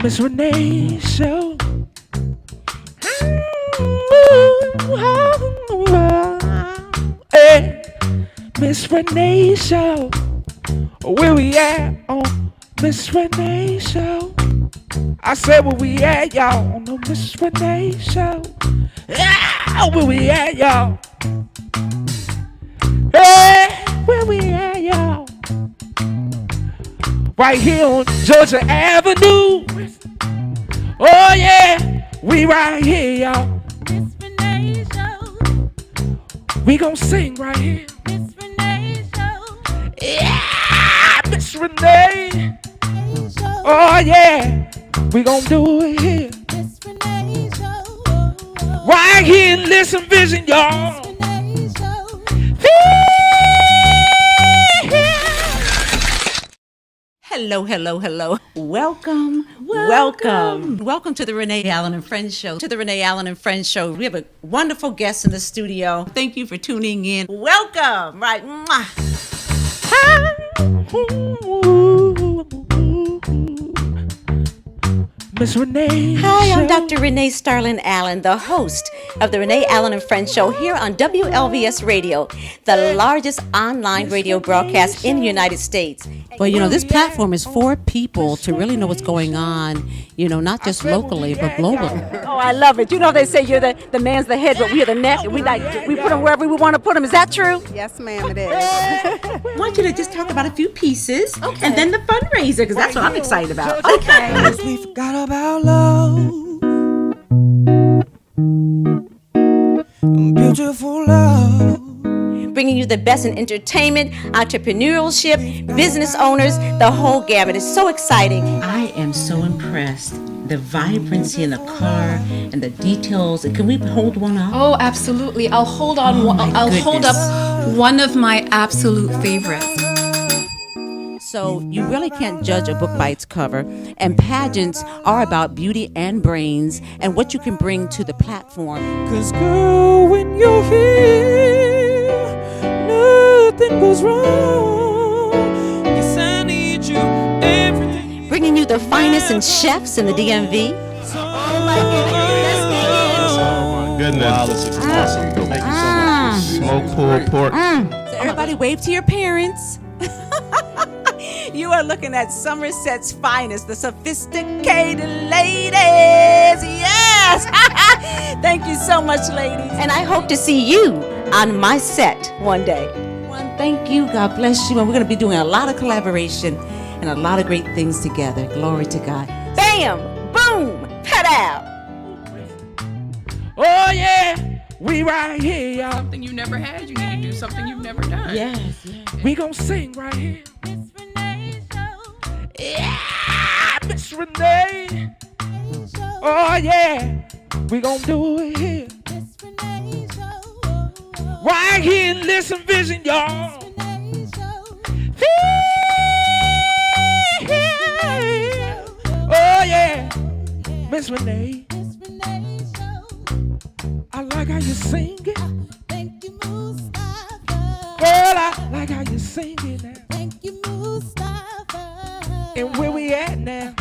Miss Renee Show. Hey, Miss Renee Show. Where we at on Miss Renee Show? I said where we at, y'all, on the Miss Renee Show. Yeah, where we at, y'all? Hey, where we at, y'all? Right here on Georgia Avenue. Oh yeah, we right here, y'all. Miss Renee Show. We gon' sing right here. Miss Renee Show. Yeah, Miss Renee. Show. Oh yeah, we gon' do it here. Miss Renee Show. Right here in Listen Vision, y'all. Miss Renee Show. Hello, hello, hello. Welcome to the Renee Allen and Friends Show. To the Renee Allen and Friends Show. We have a wonderful guest in the studio. Thank you for tuning in. Welcome. Right. Mwah. Miss Renee. Hi, I'm Dr. Renee Starlin Allen, the host of the Renee Allen and Friends Show here on WLVS Radio, the largest online radio broadcast in the United States. Well, you know, this platform is for people to really know what's going on, you know, not just locally, but globally. Oh, I love it. You know, they say you're the man's the head, but we're the neck. And we put them wherever we want to put them. Is that true? Yes, ma'am, it is. I want you to just talk about a few pieces and then the fundraiser, because that's what I'm excited about. Okay. We forgot about love. Beautiful love. Bringing you the best in entertainment, entrepreneurship, business owners, the whole gamut. It's so exciting. I am so impressed. The vibrancy in the car and the details. Can we hold one up? Oh, absolutely. I'll hold on. I'll hold up one of my absolute favorites. So you really can't judge a book by its cover. And pageants are about beauty and brains and what you can bring to the platform. 'Cause girl, when you're here, nothing goes wrong. Yes, I need you everything. Bringing you the finest in chefs in the DMV. Oh my goodness. Wow, this is awesome. Thank you so much. Smoked pulled pork. So everybody wave to your parents. You are looking at Somerset's finest, the sophisticated ladies. Yes! Thank you so much, ladies. And I hope to see you on my set one day. Thank you. God bless you. And we're going to be doing a lot of collaboration and a lot of great things together. Glory to God. Bam! Boom! Pow! Oh yeah, we right here, y'all. Something you never had, you need to do something you've never done. Yes. We gon' sing right here. Miss Renee Show. Yeah, Miss Renee. Oh yeah, we gon' do it here. Miss Renee Show. Right here in Listen Vision, y'all. Renee Show. Oh yeah, Miss Renee. Miss Renee Show. I like how you sing it. Thank you, Mustafa. Girl, I like how you sing it now. Thank you, Mustafa. And where we at now?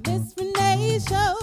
Miss Renee Show.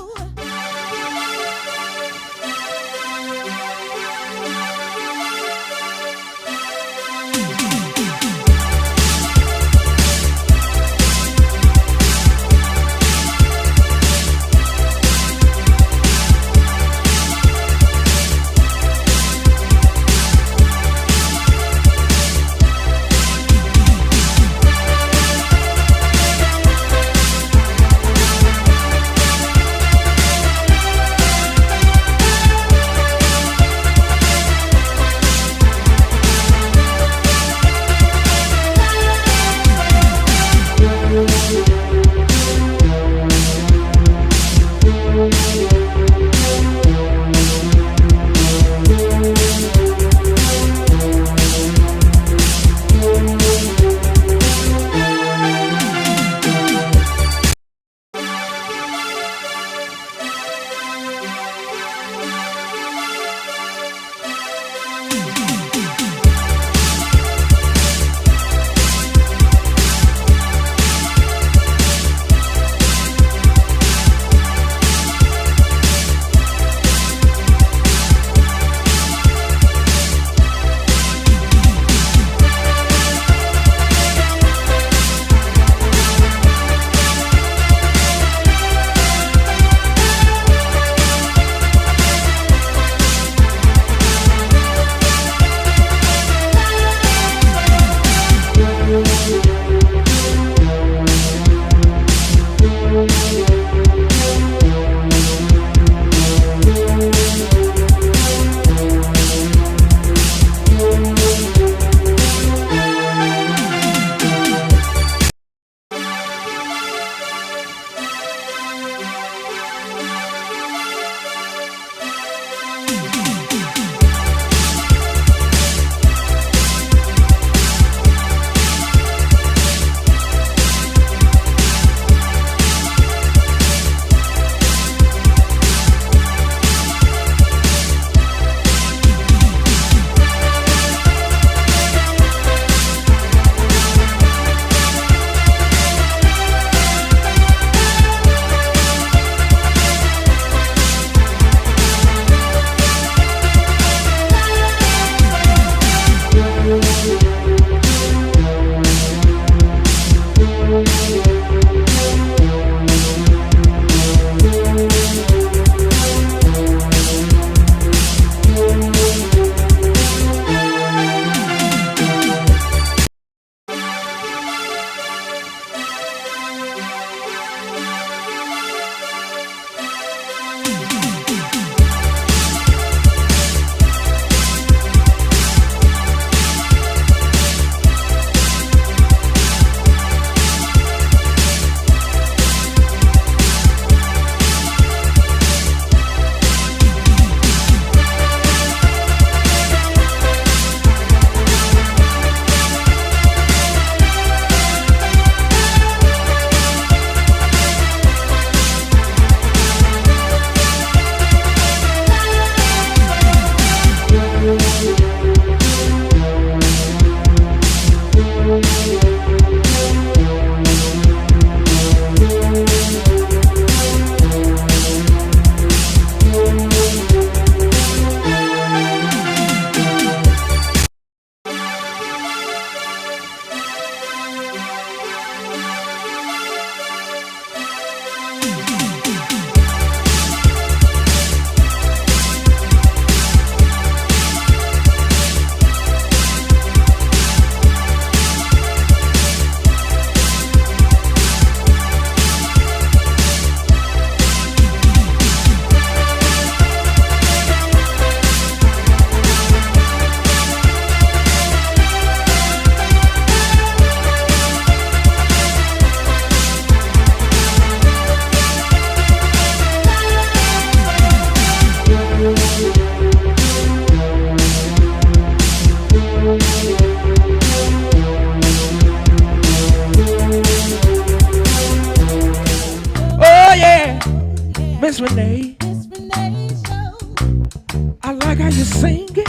how you sing it.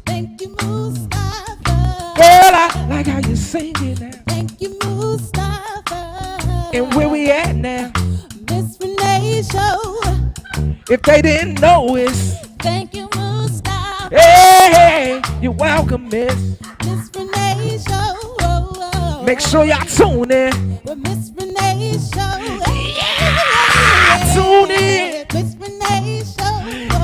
Thank you, Mustafa. Girl, I like how you sing it now. Thank you, Mustafa. And where we at now? Miss Renee Show. If they didn't know it's, Thank you, Mustafa. hey, you're welcome, miss. Miss Renee Show. Make sure y'all tune in. With Miss Renee Show. Tune in. Miss Renee Show.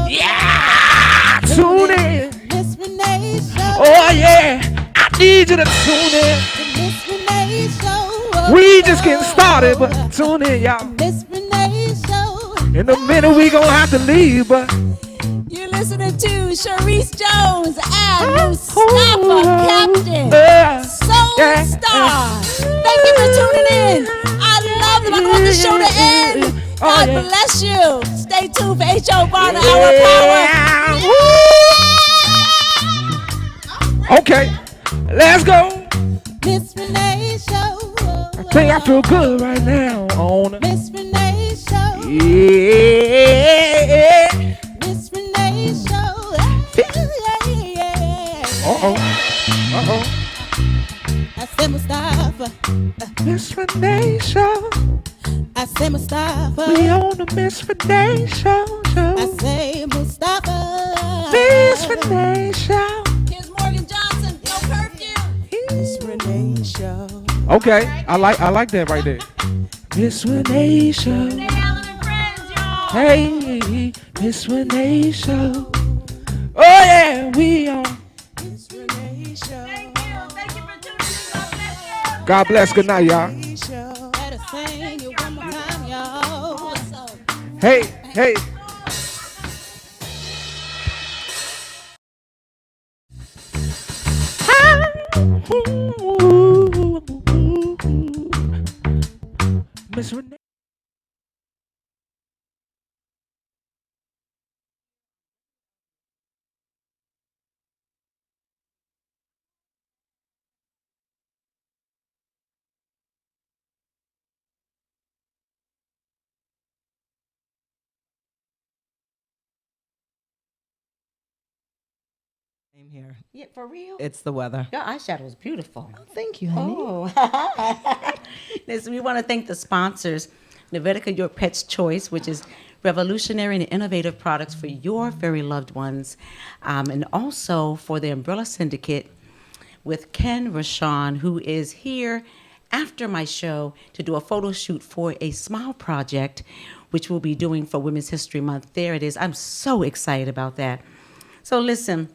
Yeah, tune in. Miss Renee Show. Oh, yeah, I need you to tune in. Miss Renee Show. We just getting started, but tune in, y'all. Miss Renee Show. In a minute, we gonna have to leave, but You're listening to Sharice Jones and Mustafa Captain. Soul yeah. Star. Thank you for tuning in. I love them. I don't want the show to end. God yeah. bless you. Stay tuned for H.O. Barner, Our Power. Okay, let's go. Miss Renee Show. I think I feel good right now on it. Miss Renee Show. Yeah. Miss Renee Show. Uh-oh. I said Mustafa. Miss Renee Show. I say Mustafa. We on the Miss Renee Show. I say Mustafa. Miss Renee Show. Here's Morgan Johnson. No curfew. Miss Renee Show. Okay, I like that right there. Miss Renee Show. Renee Allen and friends, y'all. Hey, Miss Renee Show. Oh yeah, we on. Miss Renee Show. Thank you for tuning in. God bless. Good night, y'all. Better sing it one more time, y'all. Hey. Miss Renee. Same here. Yeah, for real? It's the weather. Your eyeshadow is beautiful. Thank you, honey. Oh. Listen, we want to thank the sponsors, Levitica, Your Pet's Choice, which is revolutionary and innovative products for your very loved ones, and also for the Umbrella Syndicate with Ken Rashawn, who is here after my show to do a photo shoot for a Smile project, which we'll be doing for Women's History Month. There it is. I'm so excited about that. So listen,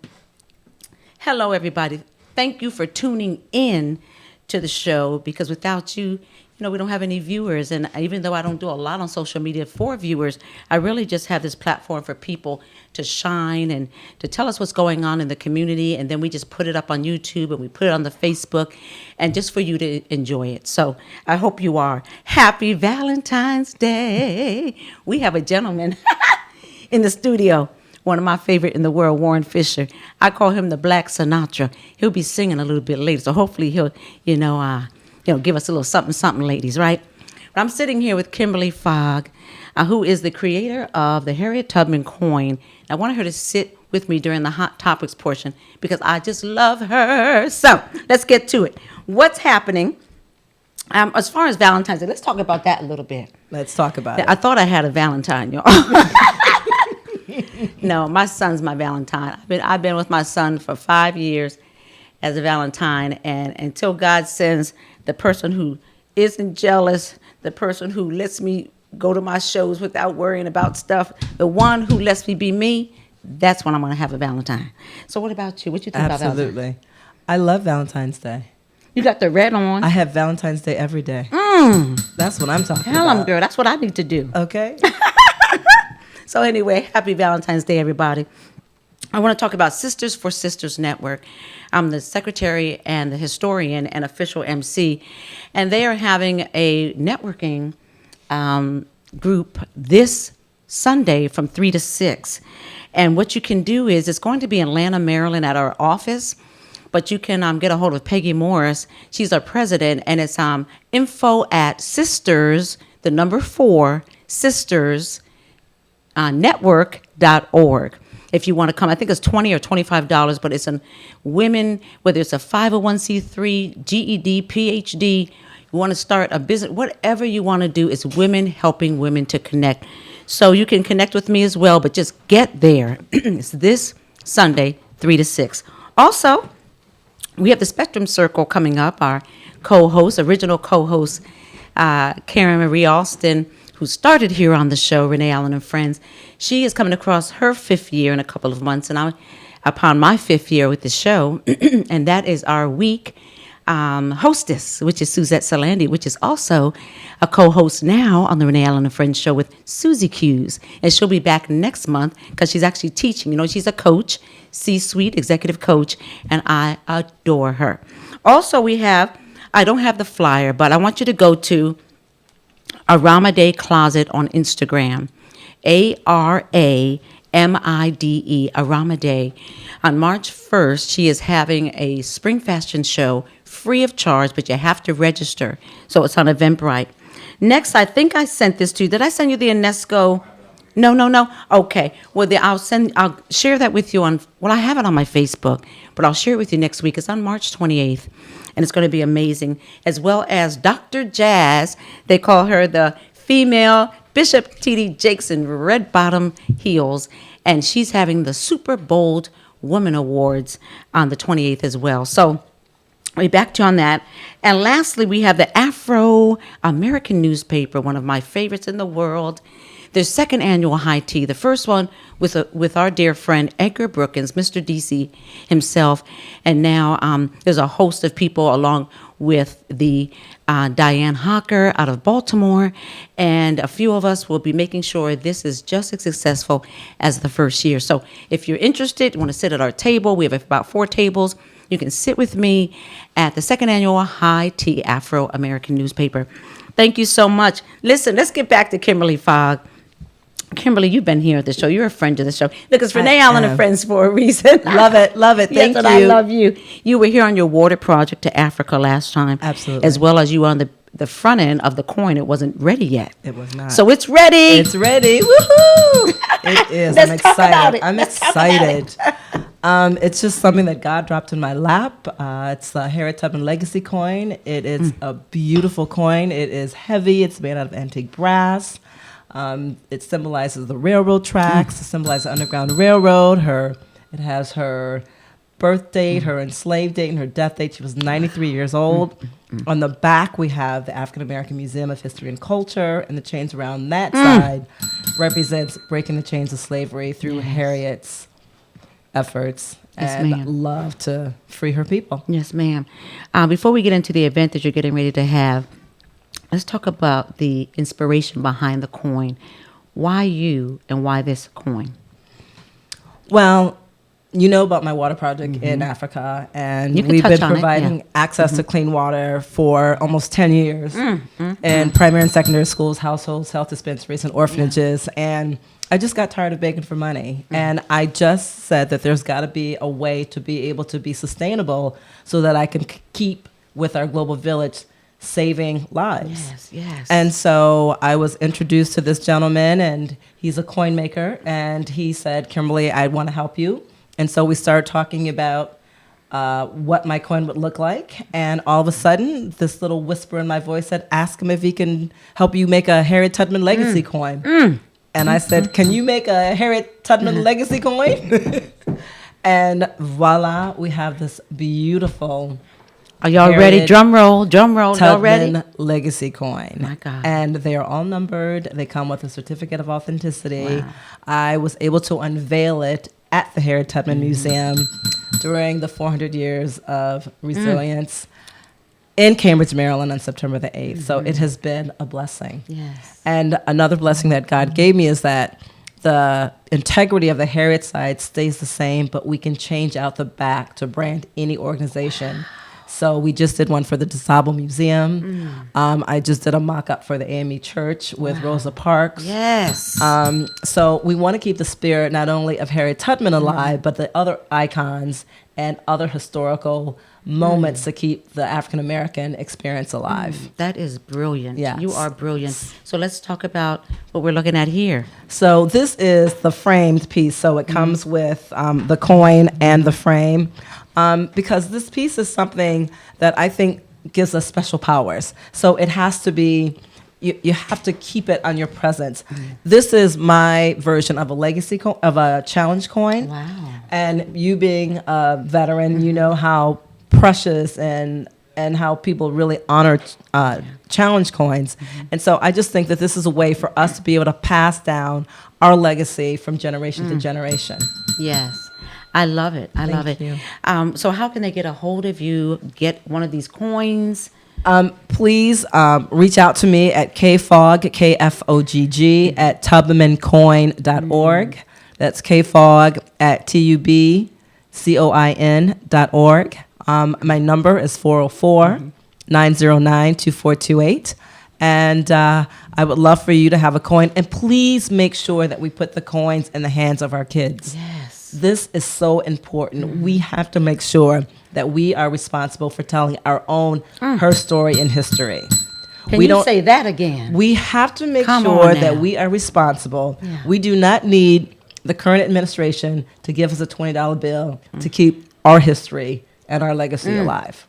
hello, everybody. Thank you for tuning in to the show, because without you, we don't have any viewers. And even though I don't do a lot on social media for viewers, I really just have this platform for people to shine and to tell us what's going on in the community. And then we just put it up on YouTube and we put it on the Facebook, and just for you to enjoy it. So I hope you are. Happy Valentine's Day. We have a gentleman in the studio. One of my favorite in the world, Warren Fisher. I call him the Black Sinatra. He'll be singing a little bit later, so hopefully he'll, give us a little something, ladies, right? But I'm sitting here with Kimberly Fogg, who is the creator of the Harriet Tubman coin. I wanted her to sit with me during the Hot Topics portion because I just love her. So let's get to it. What's happening? As far as Valentine's Day, let's talk about that a little bit. Let's talk about it. I thought I had a Valentine, y'all. No, my son's my Valentine. I've been with my son for 5 years as a Valentine, and until God sends the person who isn't jealous, the person who lets me go to my shows without worrying about stuff, the one who lets me be me, that's when I'm going to have a Valentine. So what about you? What you think about Valentine's? Absolutely. I love Valentine's Day. You got the red on. I have Valentine's Day every day. That's what I'm talking Tell about. them, girl. That's what I need to do. Okay. So anyway, happy Valentine's Day, everybody. I want to talk about Sisters for Sisters Network. I'm the secretary and the historian and official MC, and they are having a networking group this Sunday from 3 to 6. And what you can do is, it's going to be in Atlanta, Maryland at our office, but you can get a hold of Peggy Morris. She's our president, and it's info@sisters, the number 4, sisters, network.org. if you want to come. I think it's $20 or $25, but it's a women, whether it's a 501c3, GED, PhD, you want to start a business, whatever you want to do, is women helping women to connect. So you can connect with me as well, but just get there. It's this Sunday, 3 to 6. Also, we have the Spectrum Circle coming up. Our original co-host, Karen Marie Alston, who started here on the show, Renee Allen and Friends. She is coming across her 5th year in a couple of months, and I'm upon my 5th year with the show, and that is our week hostess, which is Suzette Salandi, which is also a co-host now on the Renee Allen and Friends show with Susie Q's. And she'll be back next month because she's actually teaching. You know, she's a coach, C-suite executive coach, and I adore her. Also, I don't have the flyer, but I want you to go to Aramide Closet on Instagram, Aramide, Aramide. On March 1st, she is having a spring fashion show free of charge, but you have to register. So it's on Eventbrite. Next, I think I sent this to you. Did I send you the UNESCO? No. Okay. Well, I'll share that with you I have it on my Facebook, but I'll share it with you next week. It's on March 28th, and it's going to be amazing. As well as Dr. Jazz, they call her the female Bishop T.D. Jakes in red bottom heels, and she's having the Super Bold Woman Awards on the 28th as well. So I'll be back to you on that. And lastly, we have the Afro-American newspaper, one of my favorites in the world. Their second annual high tea. The first one with our dear friend Edgar Brookins, Mr. DC himself. And now there's a host of people along with the Diane Hawker out of Baltimore. And a few of us will be making sure this is just as successful as the first year. So if you're interested, you want to sit at our table, we have about 4 tables. You can sit with me at the second annual High Tea Afro-American newspaper. Thank you so much. Listen, let's get back to Kimberly Fogg. Kimberly, you've been here at the show. You're a friend of the show. Because Renee Allen and Friends for a reason. Love it. Thank yes, you. And I love you. You were here on your water project to Africa last time. Absolutely. As well as you were on the front end of the coin. It wasn't ready yet. It was not. So it's ready. It's ready. Woohoo! It is. Let's I'm talk excited. about it. I'm excited. It's just something that God dropped in my lap. It's the Harriet Tubman Legacy coin. It is a beautiful coin. It is heavy. It's made out of antique brass. It symbolizes the railroad tracks. It symbolizes the Underground Railroad. It has her birth date, her enslaved date, and her death date. She was 93 years old. On the back, we have the African American Museum of History and Culture, and the chains around that side represents breaking the chains of slavery through Harriet's efforts and love to free her people. Yes, ma'am. Before we get into the event that you're getting ready to have, let's talk about the inspiration behind the coin. Why you and why this coin? Well, you know about my water project in Africa, and we've been providing access to clean water for almost 10 years in primary and secondary schools, households, health dispensaries, and orphanages. And I just got tired of begging for money. And I just said that there's got to be a way to be able to be sustainable so that I can keep with our global village saving lives. Yes. And so I was introduced to this gentleman, and he's a coin maker, and he said, Kimberly, I want to help you. And so we started talking about what my coin would look like. And all of a sudden, this little whisper in my voice said, ask him if he can help you make a Harriet Tubman Legacy coin. And I said, can you make a Harriet Tubman Legacy coin? And voila, we have this beautiful Are y'all ready? Drum roll. Y'all ready? Tubman Legacy coin. My God. And they are all numbered. They come with a certificate of authenticity. Wow. I was able to unveil it at the Harriet Tubman Museum during the 400 years of resilience in Cambridge, Maryland on September the 8th. So it has been a blessing. Yes. And another blessing that God gave me is that the integrity of the Harriet side stays the same, but we can change out the back to brand any organization. So we just did one for the DeSable Museum. I just did a mock-up for the AME Church with Rosa Parks. Yes. So we want to keep the spirit not only of Harriet Tubman alive, but the other icons and other historical moments to keep the African American experience alive. That is brilliant. Yes. You are brilliant. So let's talk about what we're looking at here. So this is the framed piece. So it comes with the coin and the frame, because this piece is something that I think gives us special powers. So it has to be, you have to keep it on your presence. This is my version of a legacy of a challenge coin. Wow. And you being a veteran, you know how precious and how people really honor challenge coins. And so I just think that this is a way for us to be able to pass down our legacy from generation to generation. Yes. I love it. I love it. you. So how can they get a hold of you, get one of these coins? Please reach out to me at kfog, K-F-O-G-G, at tubmancoin.org. That's kfog at tubcoin.org. My number is 404-909-2428. And I would love for you to have a coin. And please make sure that we put the coins in the hands of our kids. Yes. This is so important. We have to make sure that we are responsible for telling our own her story in history. Can you say that again? We have to make Come sure on that now. we are responsible. Yeah. We do not need the current administration to give us a $20 bill to keep our history and our legacy alive.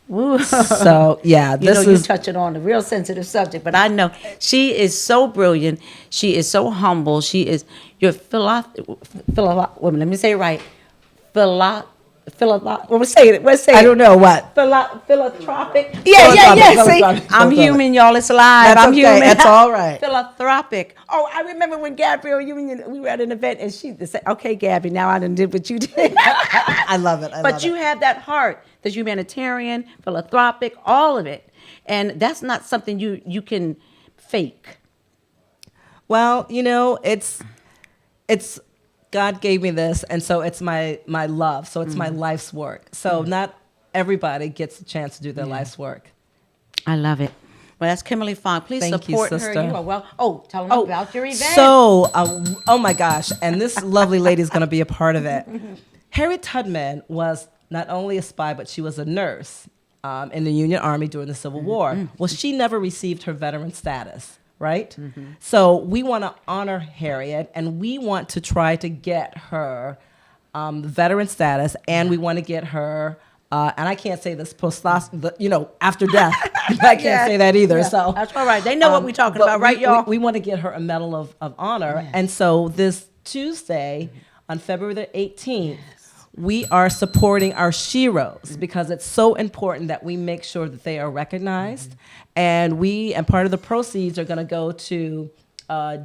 Woo. So, yeah, You know, this you're is... touching on a real sensitive subject, but I know she is so brilliant. She is so humble. She is your let me say it right. Let's say it. Let's say it. I don't know what. Philanthropic. Yeah. See, Philanthropic. I'm human, y'all. It's live. That's I'm okay. human. That's all right. Philanthropic. Oh, I remember when Gabrielle Union, we were at an event, and she said, "Okay, Gabby, now I done did what you did." I love it. But you have that heart, the humanitarian, philanthropic, all of it, and that's not something you can fake. Well, you know, it's God gave me this, and so it's my love. So it's my life's work. So not everybody gets a chance to do their life's work. I love it. Well, that's Kimberly Fong. Please Thank you, support her. sister. You are well. Oh, tell them about your event. So, oh my gosh, and this lovely lady is going to be a part of it. Harriet Tubman was not only a spy, but she was a nurse in the Union Army during the Civil War. Well, she never received her veteran status, right? So we want to honor Harriet, and we want to try to get her veteran status, and we want to get her, and I can't say this after death. I can't say that either. Yeah. So That's all right. They know what we're talking but about, right, y'all? We want to get her a Medal of Honor. And so this Tuesday, on February the 18th, we are supporting our sheroes because it's so important that we make sure that they are recognized. And part of the proceeds are going to go to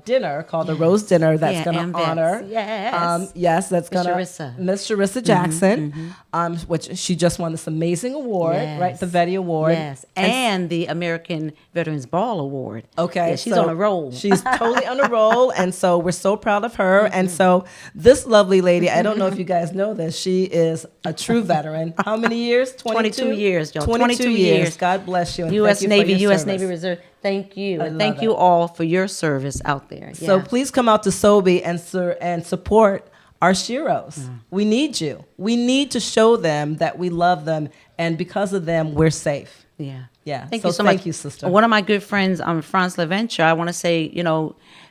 dinner called the Rose Dinner that's going to honor. Yes. That's going to Miss Sharissa Jackson, which she just won this amazing award, right? The Vetty Award. Yes, and the American Veterans Ball Award. Okay, Yeah, she's so on a roll. She's totally on a roll, and so we're so proud of her. And so this lovely lady, I don't know if you guys know this, she is a true veteran. How many years? 22 years, y'all. 22 years. God bless you. And U.S. thank you for Navy, your U.S. service. Navy Reserve. Thank you, and love thank you it. all for your service out there. So Yeah. please come out to Sobe and support our sheroes. We need you. We need to show them that we love them, and because of them, we're safe. Yeah. Yeah. Thank So you so much. thank you, sister. One of my good friends, Franz LaVenture, I want to say,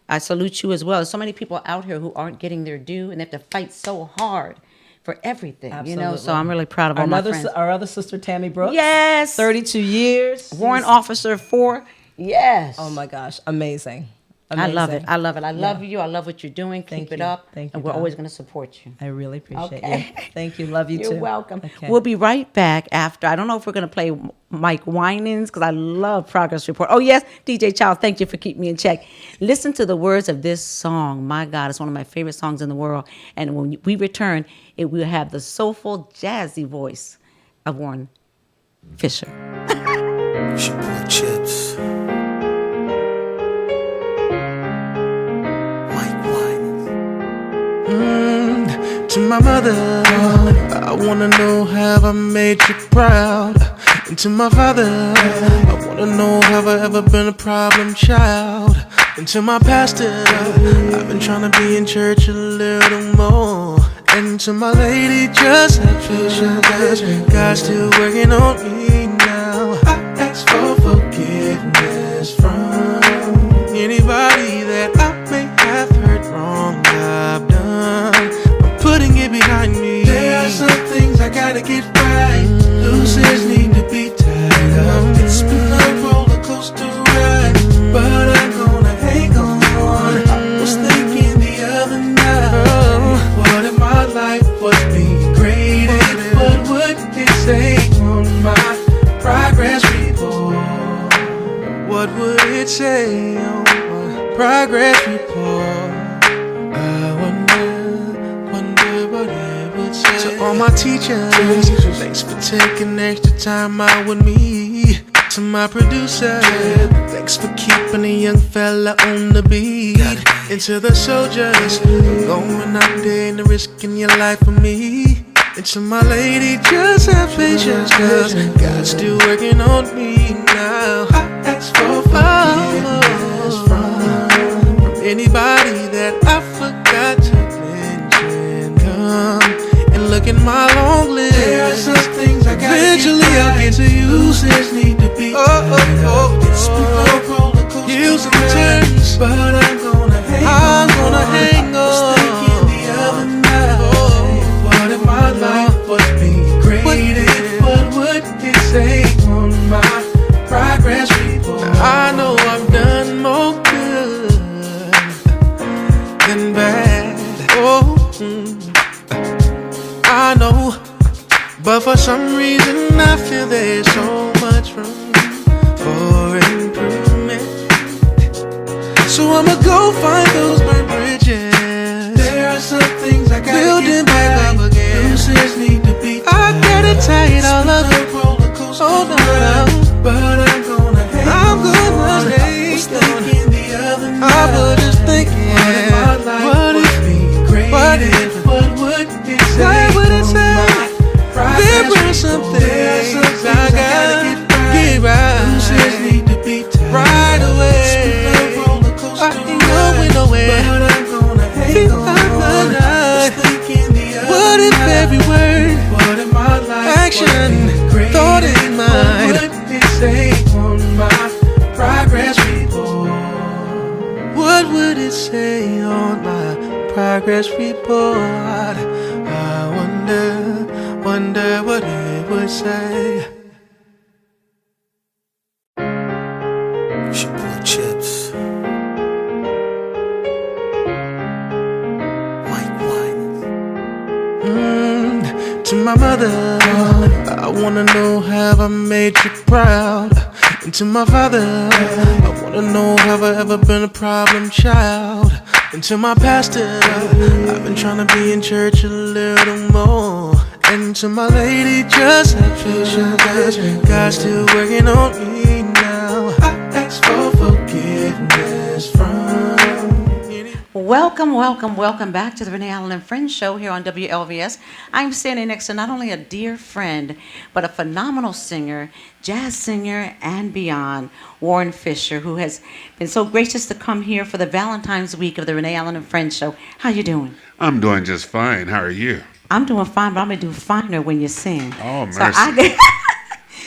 I salute you as well. There's so many people out here who aren't getting their due, and they have to fight so hard for everything, So I'm really proud of all my friends. Our other sister, Tammy Brooks. Yes. 32 years. Warrant Officer 4. Yes. Oh my gosh, amazing. I love it. Amazing. I love it. I love you. I love what you're doing. Thank Keep it you. up. Thank you, And we're Donna. always going to support you. I really appreciate Okay. you. Thank you. Love you You're too. welcome. Okay. We'll be right back after. I don't know if we're going to play Mike Winans because I love Progress Report. Oh, yes, DJ Child, thank you for keeping me in check. Listen to the words of this song. My God, it's one of my favorite songs in the world. And when we return, it will have the soulful, jazzy voice of Warren Fisher. It's your boy Chips. Mike Winans. To my mother, I wanna know have I made you proud. And to my father, I wanna know have I ever been a problem child. And to my pastor, I've been trying to be in church a little more. And to my lady, just have patience, God's still working on me now. I ask for forgiveness from anybody that I may have hurt wrong. I've done, I'm putting it behind me. There are some things I gotta get right. Loose ends need to be tied up. It's been a roller coaster ride, but I'm gonna hang on. I was thinking the other night, what if my life was being graded? What would it say on my progress report? What would it say on my progress report? I wonder what it would say. To all my teachers, thanks for taking extra time out with me. To my producer, thanks for keeping a young fella on the beat. And to the soldiers, going out there and risking your life for me. And to my lady, just have patience, cause God's still working on me now. I ask for forgiveness from anybody that I forgot to mention. Come and look at my long list. There are some things I gotta eventually I'll get to you. Loose ends need to be It's been a roller coaster, hills and turns, but I'm gonna hang on. I was thinking the other night, what if my life was being graded? What would it say on my progress report? I know I've done more good than bad. Oh, I know, but for some reason I feel there's so much room for improvement. So I'ma go find those burnt bridges. There are some things I gotta building back up again. Loose ends need to be tied. I gotta tie it all up. Oh no, but I'm gonna hang on. I was thinking the other night, I was just thinking, what if what would it say? What would it say? There were some things I gotta get right. Loose ends need to be tied right away. I ain't going nowhere, but I'm gonna hang on. What if every word, what if my life action, thought in mind, what would it say on my progress report? What would it say on my progress report? I wonder what it would say. Boy Chips. To my mother, I wanna know have I made you proud. And to my father, I wanna know have I ever been a problem child. And to my pastor, I've been trying to be in church a little more. And to my lady, just have patience, God's still working on me now. I ask for forgiveness from Welcome back to the Renee Allen and Friends show here on WLVS. I'm standing next to not only a dear friend, but a phenomenal singer, jazz singer, and beyond, Warren Fisher, who has been so gracious to come here for the Valentine's week of the Renee Allen and Friends show. How you doing? I'm doing just fine. How are you? I'm doing fine, but I'm going to do finer when you sing. Oh, mercy.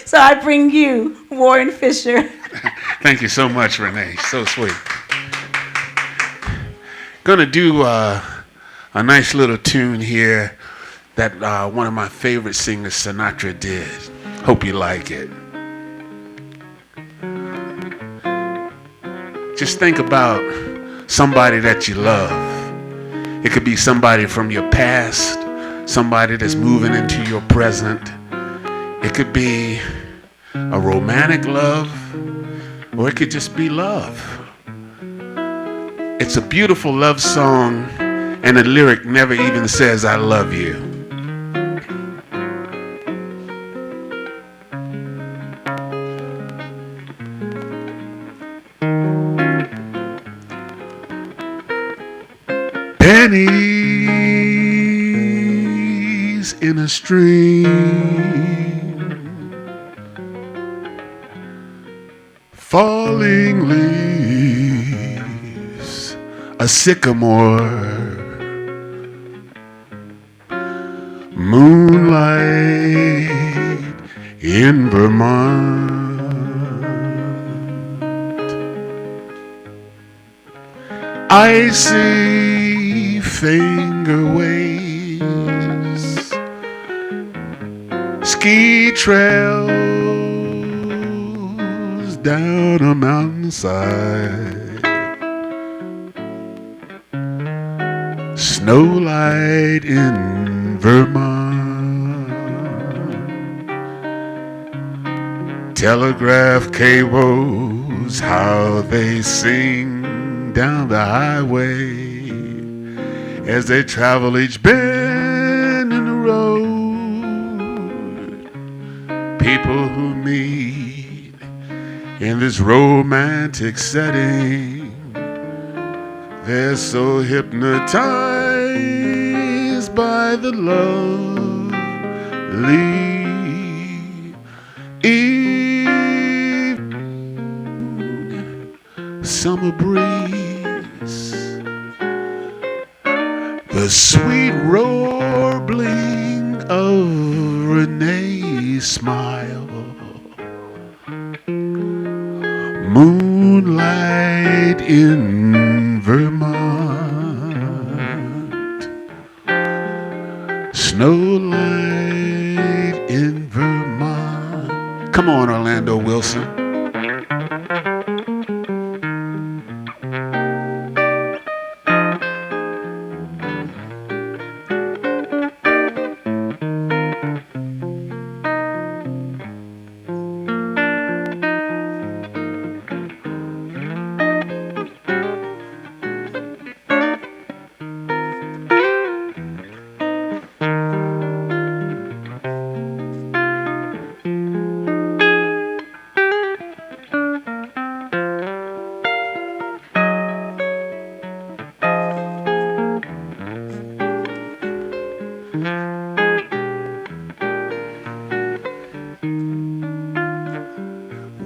So I bring you Warren Fisher. Thank you so much, Renee. So sweet. Gonna do a nice little tune here that one of my favorite singers, Sinatra, did. Hope you like it. Just think about somebody that you love. It could be somebody from your past, somebody that's moving into your present. It could be a romantic love, or it could just be love. It's a beautiful love song, and the lyric never even says I love you. Penny, in a stream, falling leaves, a sycamore, moonlight in Vermont. Icy finger waves, ski trails down a mountainside, snowlight in Vermont, telegraph cables, how they sing down the highway as they travel each bend in the road. People who meet in this romantic setting, they're so hypnotized by the lovely evening, summer breeze, the sweet warbling of Renee's smile, moonlight in Vermont, snowlight in Vermont. Come on, Orlando Wilson.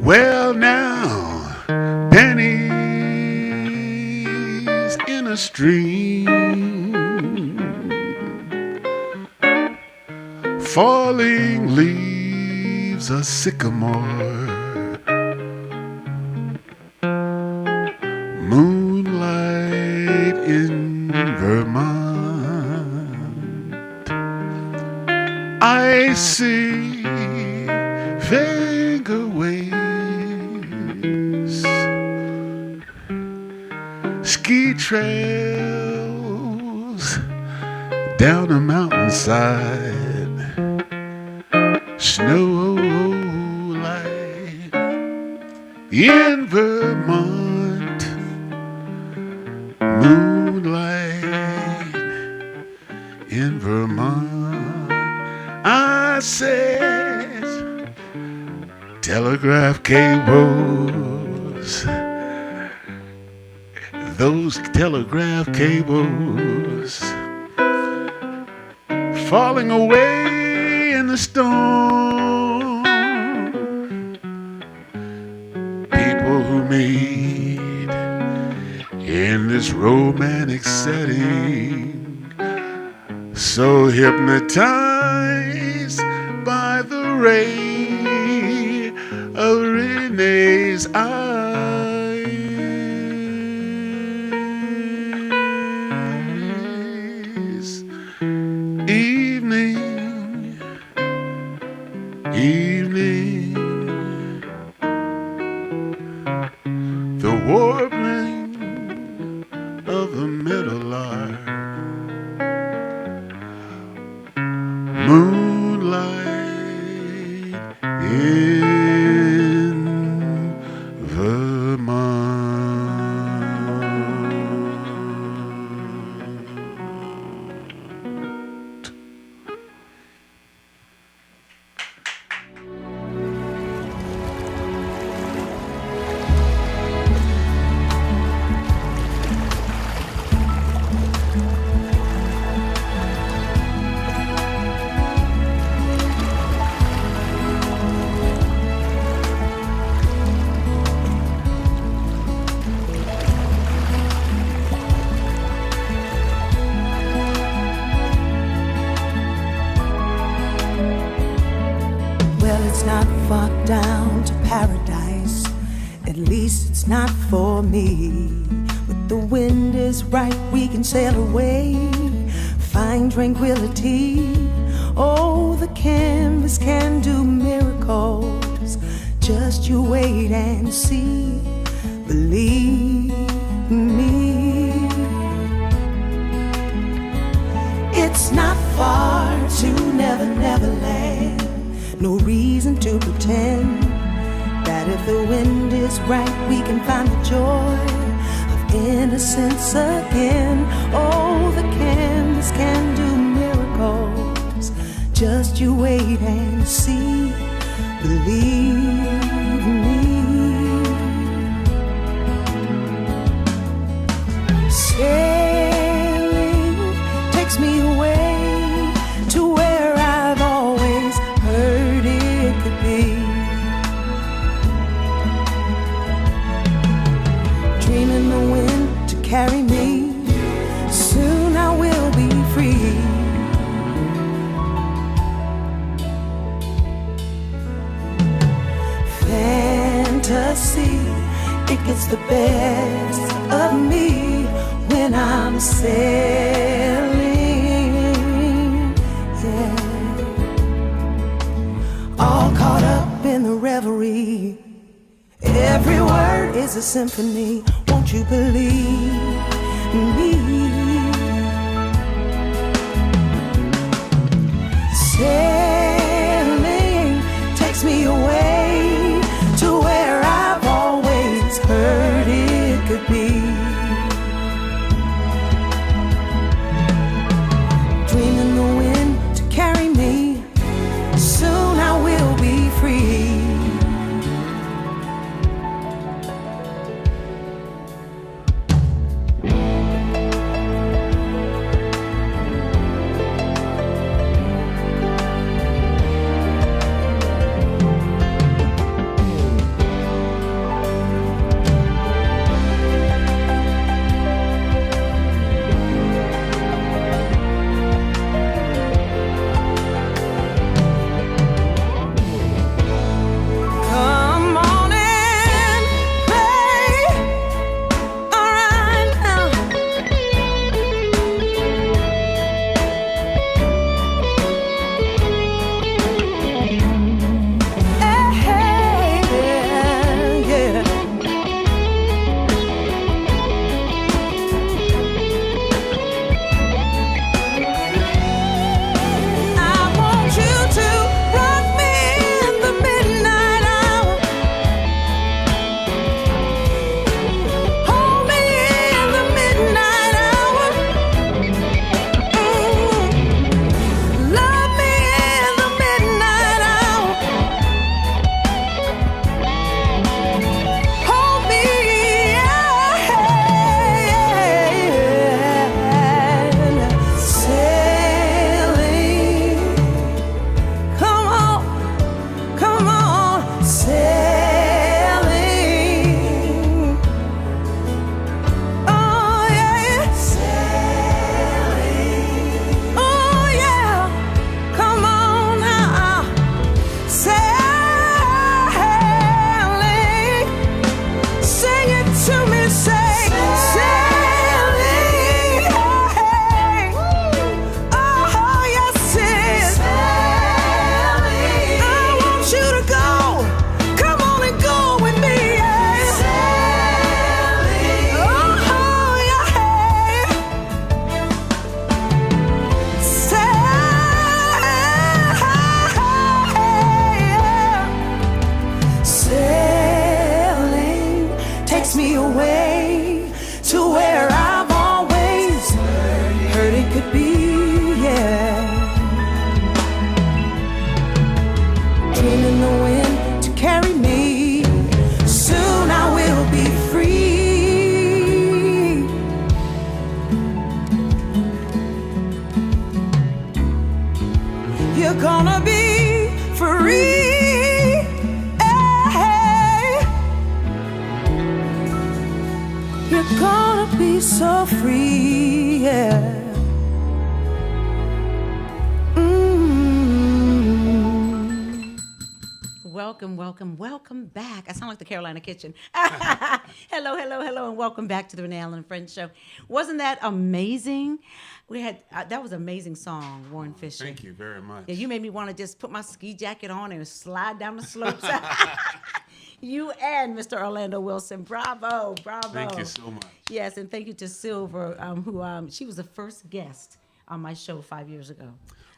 Well now, pennies in a stream, falling leaves, a sycamore, moonlight in Vermont, I see finger waves, ski trails down a mountainside, snowlight in Vermont, moonlight in Vermont. I said telegraph cables, those telegraph cables falling away in the storm. People who meet in this romantic setting, so hypnotized by the ray of Renee's eyes. Evening, evening, the warbling of the meadowlark, moonlight in Vermont. to paradise. At least it's not for me. But the wind is right, we can sail away, find tranquility. Oh, the canvas can do miracles. Just you wait and see. Believe me. It's not far to Never, Never Land. No reason to pretend that if the wind is right, we can find the joy of innocence again. Oh, the canvas can do miracles. Just you wait and see. Believe me. Sailing takes me away to where I've always heard it could be. Dreaming the wind to carry me. Soon I will be free. Fantasy, it gets the best of me when I'm sailing, yeah. All caught up in the reverie. Every word is a symphony. Won't you believe me? Sailing takes me away to where I've always heard it could be. Dreaming the wind to carry me. Soon I will be free. welcome, welcome, welcome back. I sound like the Carolina Kitchen. Hello, hello, hello, and welcome back to the Renee Allen and Friends Show. Wasn't that amazing? We had that was an amazing song, Warren Fisher. Thank you very much. Yeah, you made me want to just put my ski jacket on and slide down the slopes. You and Mr. Orlando Wilson, bravo, bravo. Thank you so much. Yes, and thank you to Silver, who she was the first guest on my show 5 years ago.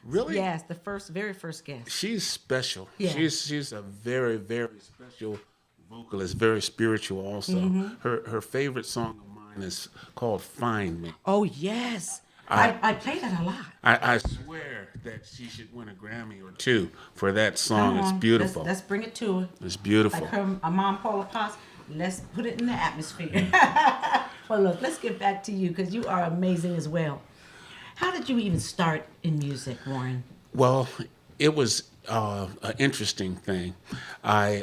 Really? Yes, the very first guest. She's special. Yeah. She's a very, very special vocalist, very spiritual also. Mm-hmm. Her favorite song of mine is called Find Me. Oh, yes. I play that a lot. I swear that she should win a Grammy or two for that song. It's beautiful. Let's bring it to her. It's beautiful. Like her mom, Paula Potts. Let's put it in the atmosphere. Well, look, let's get back to you because you are amazing as well. How did you even start in music, Warren? Well, it was an interesting thing. My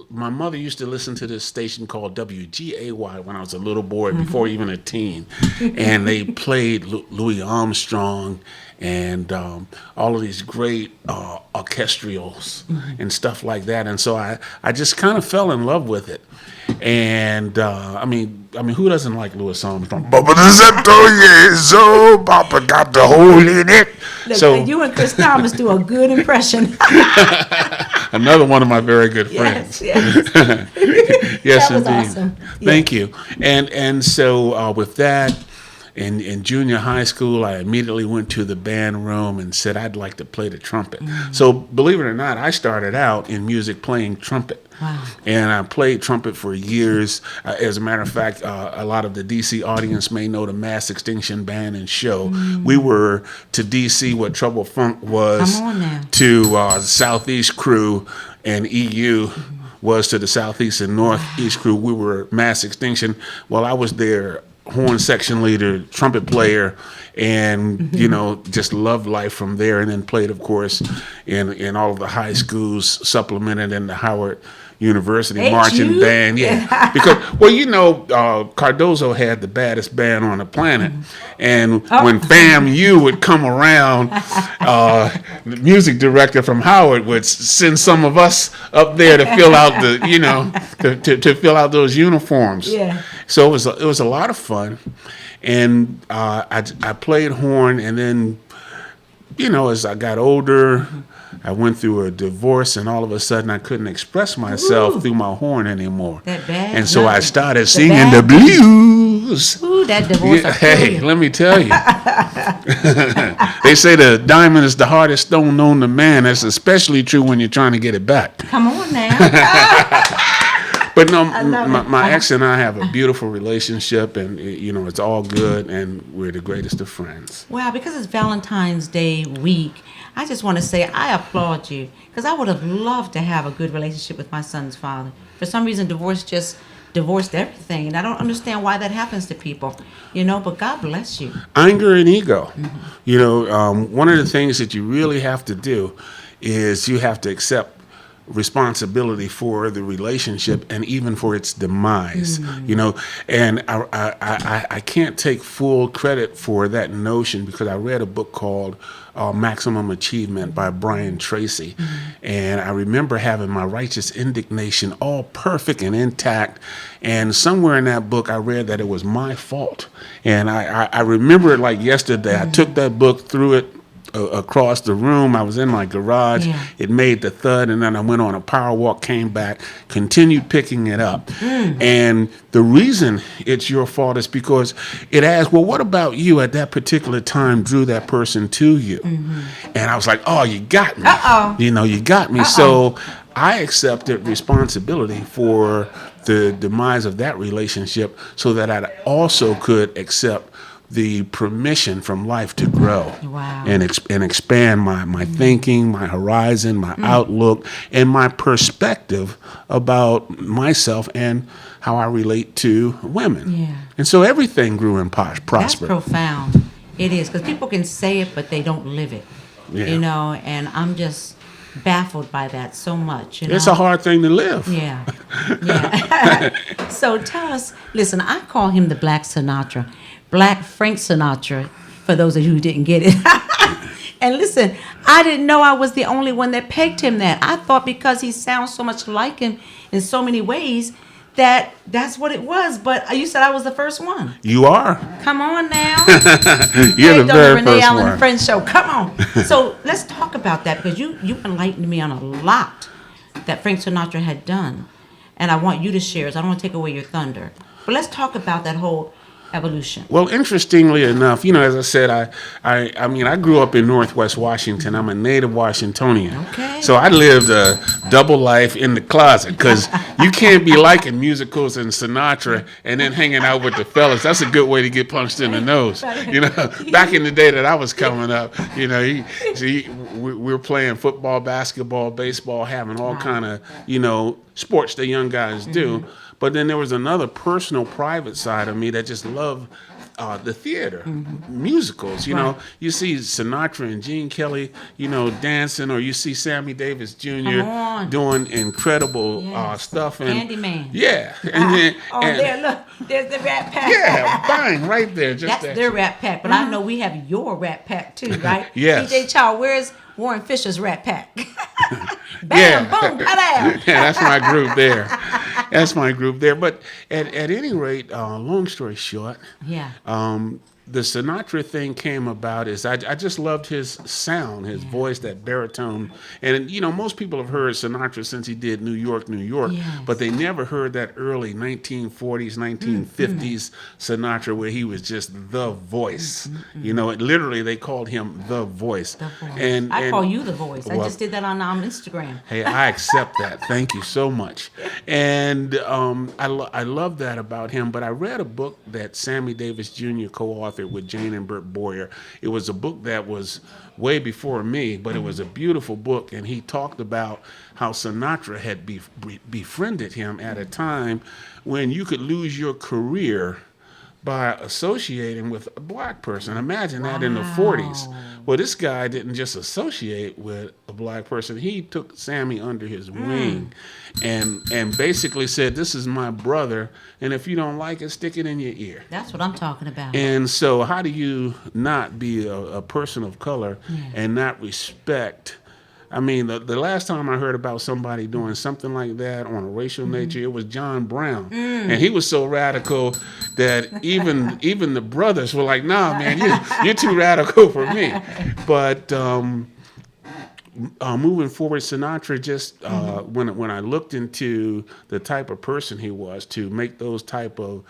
mother used to listen to this station called WGAY when I was a little boy, before even a teen. And they played Louis Armstrong and all of these great orchestrals and stuff like that. And so I just kind of fell in love with it. And I mean, who doesn't like Louis Armstrong? Papa so Papa got the hole in it. Look, So you and Chris Thomas do a good impression. another one of my very good friends. Yes. Yes, That was indeed. awesome. Thank you. And so with that, in junior high school, I immediately went to the band room and said I'd like to play the trumpet. So believe it or not, I started out in music playing trumpet. Wow. And I played trumpet for years. As a matter of fact, a lot of the D.C. audience may know the Mass Extinction Band and Show. We were to D.C. what Trouble Funk was Come on now. to the Southeast Crew, and EU was to the Southeast and Northeast Crew. We were Mass Extinction. Well, I was their horn section leader, trumpet player, and just loved life from there. And then played, of course, in all of the high schools, supplemented in the Howard University marching band. Yeah, because Cardozo had the baddest band on the planet, and when FAMU would come around, the music director from Howard would send some of us up there to fill out the to fill out those uniforms. Yeah. So it was a lot of fun, and I played horn, and then as I got older, I went through a divorce, and all of a sudden I couldn't express myself through my horn anymore. That bad And so I nothing. started The singing bad the blues. Ooh, that divorce. Yeah, hey, let me tell you. They say the diamond is the hardest stone known to man. That's especially true when you're trying to get it back. Come on now. But no, love it. my ex and I have a beautiful relationship, and it's all good, and we're the greatest of friends. Well, because it's Valentine's Day week, I just want to say I applaud you because I would have loved to have a good relationship with my son's father. For some reason, divorce just divorced everything, and I don't understand why that happens to people, but God bless you. Anger and ego. One of the things that you really have to do is you have to accept responsibility for the relationship and even for its demise, and I can't take full credit for that notion because I read a book called Maximum Achievement by Brian Tracy, and I remember having my righteous indignation all perfect and intact, and somewhere in that book I read that it was my fault, and I remember it like yesterday. I took that book, threw it across the room. I was in my garage. Yeah. It made the thud, and then I went on a power walk, came back, continued picking it up. And the reason it's your fault is because it asks, well, what about you at that particular time drew that person to you? And I was like, oh, you got me. You got me. So I accepted responsibility for the demise of that relationship so that I also could accept the permission from life to grow. Wow. and expand my thinking, my horizon, my outlook, and my perspective about myself and how I relate to women. Yeah. And so everything grew and That's prospered. profound. It is, because people can say it, but they don't live it. Yeah. And I'm just baffled by that so much. It's a hard thing to live. Yeah. So tell us, listen, I call him the Black Sinatra. Black Frank Sinatra, for those of you who didn't get it. And listen, I didn't know I was the only one that pegged him that. I thought because he sounds so much like him in so many ways that's what it was. But you said I was the first one. You are. Come on now. You're the very Renee first Allen one. Friends Show. Come on. So let's talk about that because you enlightened me on a lot that Frank Sinatra had done. And I want you to share it. So I don't want to take away your thunder. But let's talk about that whole evolution. Well, interestingly enough, as I said, I mean, I grew up in Northwest Washington. I'm a native Washingtonian. Okay. So I lived a double life in the closet because you can't be liking musicals and Sinatra and then hanging out with the fellas. That's a good way to get punched in the nose. Back in the day that I was coming up, we were playing football, basketball, baseball, having all kind of, sports that young guys do. But then there was another personal, private side of me that just loved the theater, musicals. You see Sinatra and Gene Kelly, dancing, or you see Sammy Davis Jr. doing incredible stuff. And Candyman. Yeah. And then, there, look, there's the Rat Pack. Yeah, bang, right there. That's their Rat Pack, but I know we have your Rat Pack too, right? Yes. DJ Child, where's Warren Fisher's Rat Pack? Bam, boom, ta-da. Yeah, that's my group there. But at any rate, long story short, the Sinatra thing came about is I just loved his sound, his voice, that baritone. And, most people have heard Sinatra since he did New York, but they never heard that early 1940s, 1950s Sinatra where he was just the voice. Literally they called him the voice. The voice. And I call you the voice. I just did that on Instagram. Hey, I accept that. Thank you so much. And I love that about him. But I read a book that Sammy Davis Jr. co-authored with Jane and Bert Boyer. It was a book that was way before me, but it was a beautiful book. And he talked about how Sinatra had befriended him at a time when you could lose your career by associating with a black person. Imagine that in the 40s. Well, this guy didn't just associate with a black person. He took Sammy under his wing and basically said, this is my brother, and if you don't like it, stick it in your ear. That's what I'm talking about. And so how do you not be a person of color and not respect? I mean, the last time I heard about somebody doing something like that on a racial nature, it was John Brown. And he was so radical that even the brothers were like, nah, man, you're too radical for me. But moving forward, Sinatra just, when I looked into the type of person he was, to make those type of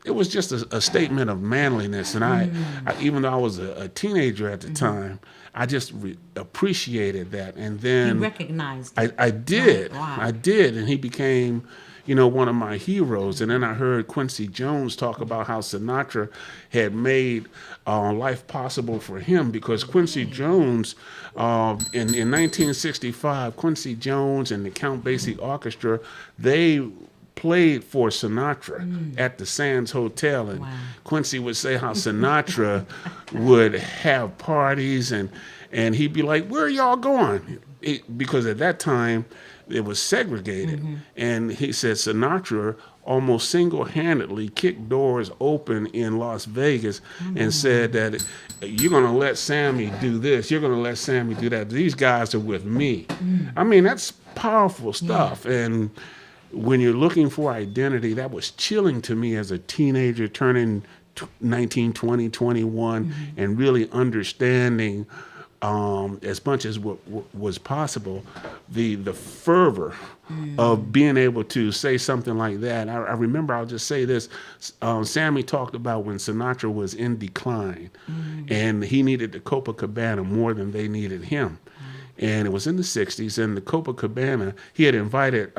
it was just a statement of manliness. And I even though I was a teenager at the time, I just appreciated that. And then you recognized it. I did. Wow. I did. And he became, one of my heroes. And then I heard Quincy Jones talk about how Sinatra had made life possible for him, because Quincy Jones, in 1965, Quincy Jones and the Count Basie Orchestra, they played for Sinatra at the Sands Hotel, and Quincy would say how Sinatra would have parties, and he'd be like, where are y'all going? Because at that time it was segregated. And he said Sinatra almost single-handedly kicked doors open in Las Vegas and said that you're going to let Sammy do this, you're going to let Sammy do that, these guys are with me. I mean, that's powerful stuff. And when you're looking for identity, that was chilling to me as a teenager turning 19, 20, 21, and really understanding as much as what was possible, the fervor of being able to say something like that. I remember, I'll just say this, Sammy talked about when Sinatra was in decline, and he needed the Copacabana more than they needed him. And it was in the 60s, and the Copacabana, he had invited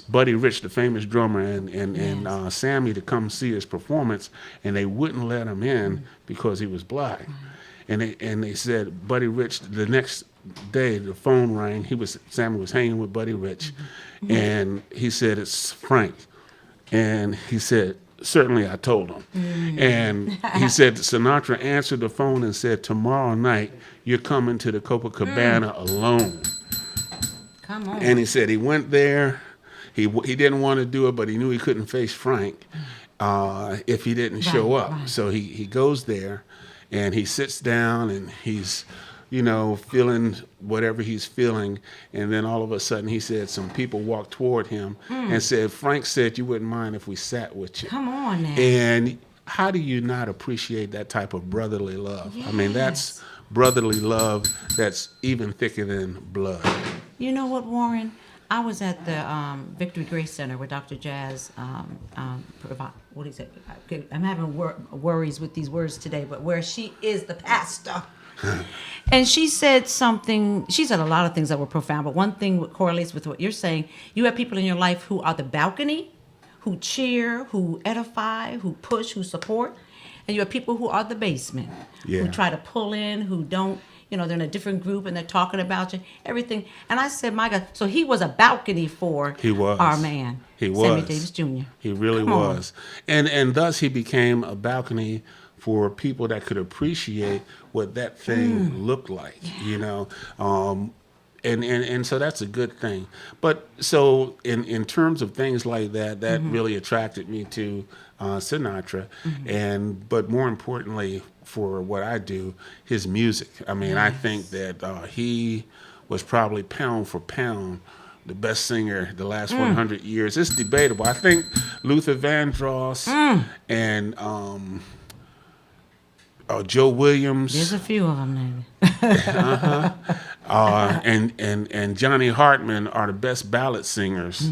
Buddy Rich, the famous drummer, and Sammy to come see his performance, and they wouldn't let him in because he was black. And they said, Buddy Rich, the next day the phone rang. Sammy was hanging with Buddy Rich, and he said, it's Frank. And he said, certainly I told him. And he said, Sinatra answered the phone and said, tomorrow night you're coming to the Copacabana alone. Come on. And he said he went there. He didn't want to do it, but he knew he couldn't face Frank if he didn't show up. Right. So he goes there, and he sits down and he's, feeling whatever he's feeling. And then all of a sudden he said some people walked toward him and said, Frank said you wouldn't mind if we sat with you. Come on now. And how do you not appreciate that type of brotherly love? I mean, that's brotherly love that's even thicker than blood. You know what, Warren? I was at the Victory Grace Center where Dr. Jazz what is it? I'm having worries with these words today, but where she is the pastor. And she said something, she said a lot of things that were profound, but one thing that correlates with what you're saying, you have people in your life who are the balcony, who cheer, who edify, who push, who support, and you have people who are the basement, who try to pull in, who don't, they're in a different group and they're talking about you, everything. And I said, my God, so he was a balcony for our man. He was. Sammy Davis Jr. He really was. And thus he became a balcony for people that could appreciate what that thing looked like, And so that's a good thing. But so in terms of things like that, that really attracted me to Sinatra. But more importantly, for what I do, his music. I mean, I think that he was probably pound for pound the best singer the last 100 years. It's debatable. I think Luther Vandross and Joe Williams. There's a few of them and Johnny Hartman are the best ballad singers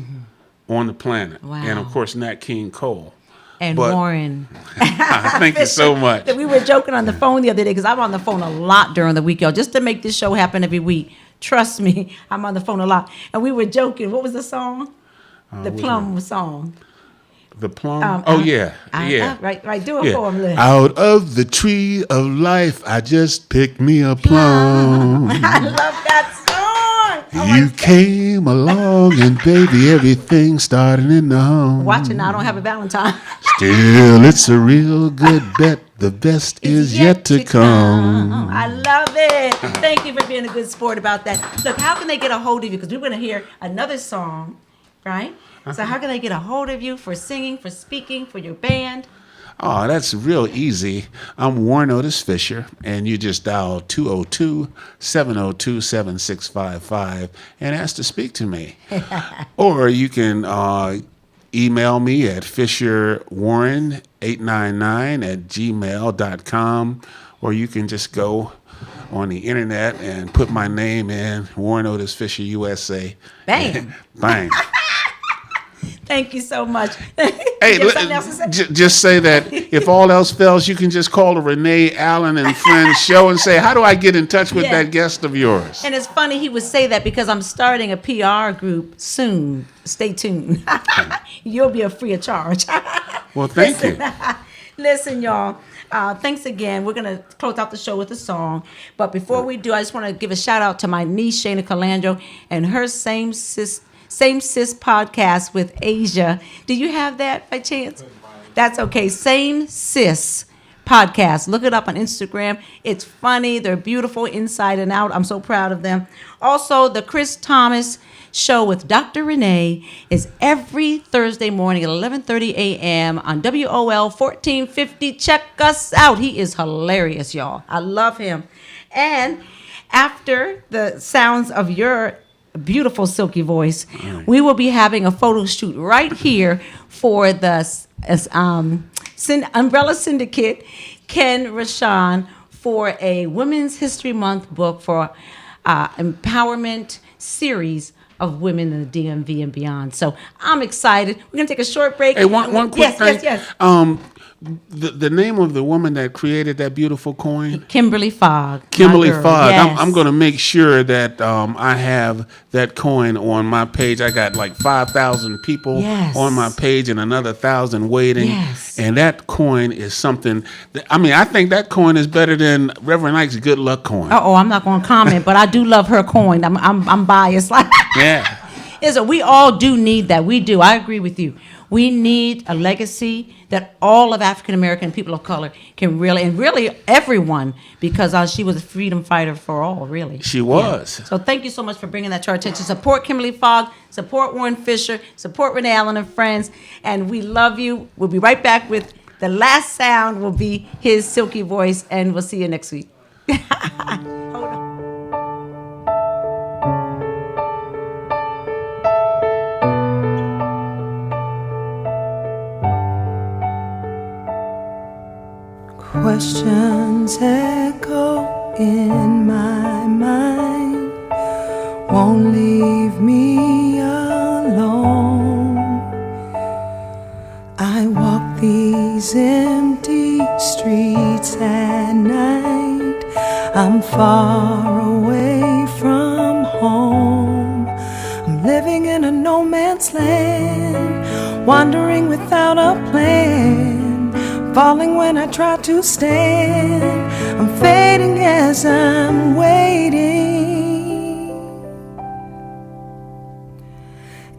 on the planet. Wow. And of course Nat King Cole. And Warren. Thank you so much. We were joking on the phone the other day because I'm on the phone a lot during the week, y'all, just to make this show happen every week. Trust me, I'm on the phone a lot. And we were joking. What was the song? The Plum song. The Plum? Right. Do it for him, Liz. Out of the tree of life, I just picked me a plum. I love that song. You came along and baby, everything started in the home. Watch it now, I don't have a Valentine. Still, it's a real good bet. The best is yet to come. I love it. Thank you for being a good sport about that. Look, how can they get a hold of you? Because we're going to hear another song, right? So how can they get a hold of you for singing, for speaking, for your band? Oh, that's real easy. I'm Warren Otis Fisher, and you just dial 202-702-7655 and ask to speak to me. Or you can email me at fisherwarren899@gmail.com, or you can just go on the internet and put my name in, Warren Otis Fisher USA. Bang. Bang. Thank you so much. Hey, just say that if all else fails, you can just call the Renee Allen and Friends show and say, how do I get in touch with that guest of yours? And it's funny he would say that because I'm starting a PR group soon. Stay tuned. You'll be free of charge. Well, thank you. Listen, y'all. Thanks again. We're going to close out the show with a song. But before we do, I just want to give a shout out to my niece, Shayna Calandro, and her Same Sis podcast with Asia. Do you have that by chance? That's okay. Same Sis podcast. Look it up on Instagram. It's funny. They're beautiful inside and out. I'm so proud of them. Also, the Chris Thomas show with Dr. Renee is every Thursday morning at 11:30 a.m. on WOL 1450. Check us out. He is hilarious, y'all. I love him. And after the sounds of your beautiful silky voice, we will be having a photo shoot right here for the Umbrella Syndicate, Ken Rashan, for a Women's History Month book for empowerment series of women in the DMV and beyond. So I'm excited. We're going to take a short break. Hey, one quick thing. Yes. The name of the woman that created that beautiful coin? Kimberly Fogg. Kimberly Fogg. Yes. I'm going to make sure that I have that coin on my page. I got like 5,000 people on my page and another 1,000 waiting. Yes. And that coin is something I think that coin is better than Reverend Ike's Good Luck coin. I'm not going to comment, but I do love her coin. I'm biased. Yeah. We all do need that. We do. I agree with you. We need a legacy that all of African American people of color can really everyone, because she was a freedom fighter for all, really. She was. Yeah. So thank you so much for bringing that to our attention. Support Kimberly Fogg, support Warren Fisher, support Renee Allen and Friends, and we love you. We'll be right back with The last sound will be his silky voice, and we'll see you next week. Questions echo in my mind, won't leave me alone. I walk these empty streets at night, I'm far away from home. I'm living in a no man's land, wandering without a plan, falling when I try to stand. I'm fading as I'm waiting.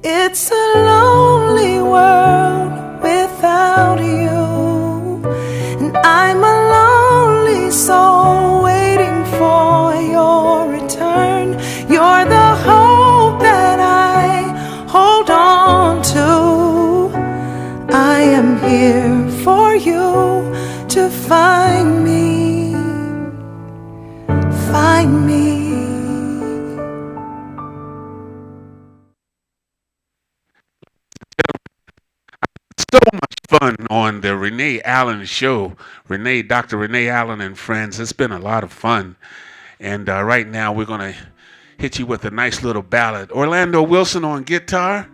It's a lonely world without you, and I'm a lonely soul waiting for your return. You're the hope that I hold on to. I am here for you to find me, find me. So much fun on the Renee Allen Show. Dr. Renee Allen and friends. It's been a lot of fun. And right now we're going to hit you with a nice little ballad. Orlando Wilson on guitar.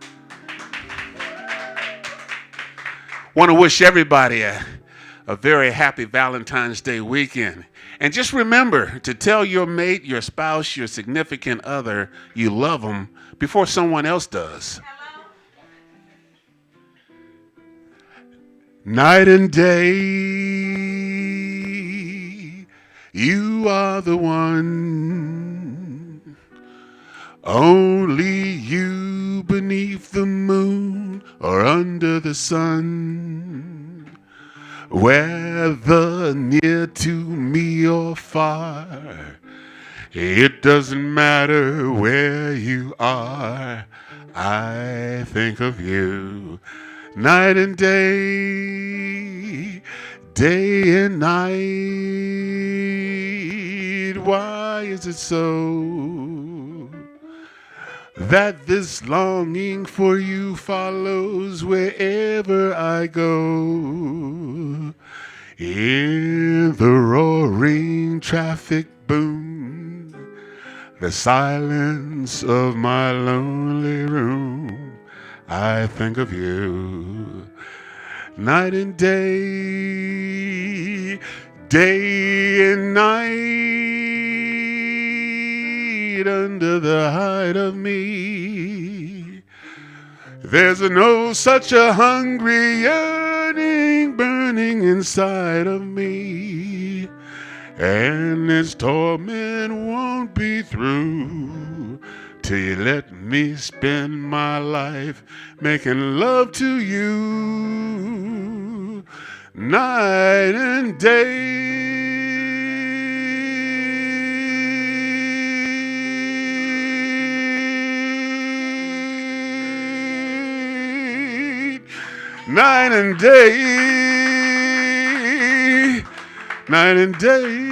Want to wish everybody a very happy Valentine's Day weekend. And just remember to tell your mate, your spouse, your significant other you love them before someone else does. Night and day, you are the one. Only you beneath the moon or under the sun. Whether near to me or far, it doesn't matter where you are. I think of you. Night and day, day and night. Why is it so that this longing for you follows wherever I go? In the roaring traffic boom, the silence of my lonely room, I think of you. Night and day, day and night, under the height of me. There's such a hungry yearning burning inside of me, and this torment won't be through till you let me spend my life making love to you, night and day. Night and day, night and day.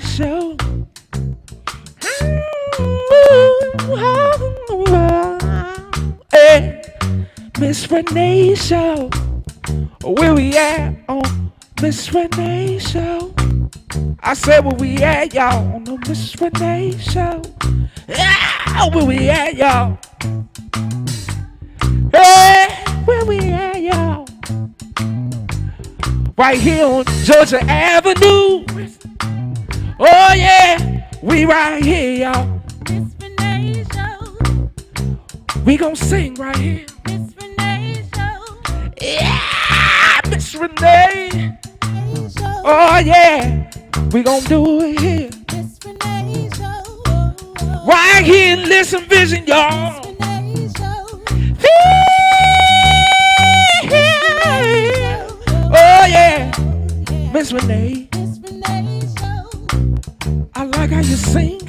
So, hey, Miss Renee Show, where we at on Miss Renee Show? I said where we at, y'all, on the Miss Renee Show. Yeah, where we at, y'all? Hey, where we at, y'all? Right here on Georgia Avenue. Oh yeah, we right here, y'all. Miss Renee Show. We gon' sing right here. Miss Renee Show. Yeah, Miss Renee. Show. Oh yeah, we gon' do it here. Miss Renee Show. Right here in Listen Vision, y'all. Miss Renee Show. Oh yeah, Miss Renee. Miss Renee Show. I like how you sing it.